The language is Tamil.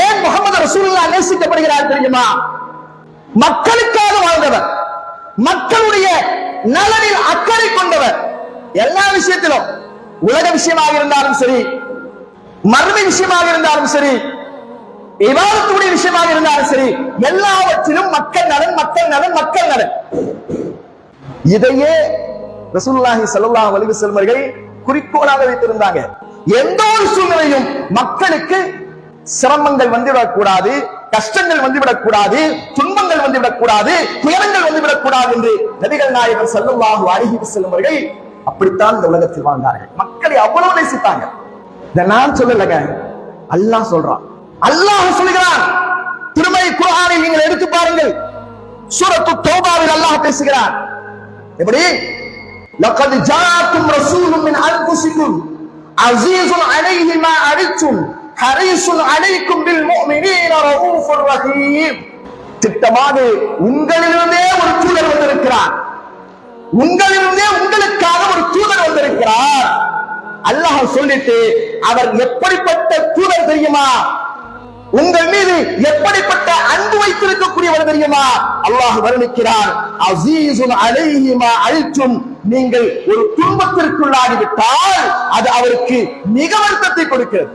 ஏன் முகமது ரசூலுல்லாஹ் நேசிக்கப்படுகிறார் தெரியுமா? மக்களுக்காக வாழ்ந்தவர், மக்களுடைய நலனில் அக்கறை கொண்டவர். எல்லா விஷயத்திலும், உலக விஷயமாக இருந்தாலும் சரி, மர்ம விஷயமாக இருந்தாலும் சரி, இபாதத்துடைய விஷயமாக இருந்தாலும் சரி, எல்லாவற்றிலும் மக்கள் நலன், மக்கள் நலன், மக்கள் நலன். இதையே ரசூலுல்லாஹி ஸல்லல்லாஹு அலைஹி வஸல்லம் அவர்கள் குறிக்கோளாக வைத்திருந்தாங்க. எந்த ஒரு சூழ்நிலையும் மக்களுக்கு சிரமங்கள் வந்துவிடக் கூடாது, கஷ்டங்கள் வந்துவிடக் கூடாது, துன்பங்கள் வந்துவிடக் கூடாது, துயரங்கள் வந்துவிடக் கூடாது என்று நபிகள் நாயகம் ஸல்லல்லாஹு அலைஹி வஸல்லம் அவர்கள் அப்படித்தான் இந்த உலகத்தில் வாழ்ந்தார்கள். மக்களை அவ்வளவு நேசித்தாங்க. இதை நான் சொல்லலங்க, அல்லாஹ் சொல்றான். அல்லாஹ் சொல்கிறான். திருமறை குர்ஆனை நீங்கள் எடுத்து பாருங்கள். சூரத்து தௌபாவில் அல்லாஹ் பேசுகிறான். எப்படி? லகத் ஜாஅக்கும் ரசூலுன் மின் அன்ஃபுசிக்கும் அஸீஸுன் அலைஹி மா அனித்தும் ஹரீஸுன் அலைக்கும் பில் முஃமினீன ரഊஃபுர் ரஹீம். திட்டமாக உங்களிலிருந்தே ஒரு தூதர் வந்திருக்கிறார், உங்களிலிருந்தே உங்களுக்காக ஒரு தூதர் வந்திருக்கிறார். அல்லாஹ் சொல்லிட்டு அவர் எப்படிப்பட்ட தூதர் தெரியுமா? உங்கள் மீது எப்படிப்பட்ட அன்பு வைத்திருக்கக்கூடியவர் தெரியுமா? அல்லாஹ் வர்ணிக்கிறார். அஸீஸுன் அலைஹி மா அனித்தும், நீங்கள் ஒரு துன்பத்திற்குள்ளாகிவிட்டால் அது அவருக்கு மிக வருத்தத்தை கொடுக்கிறது.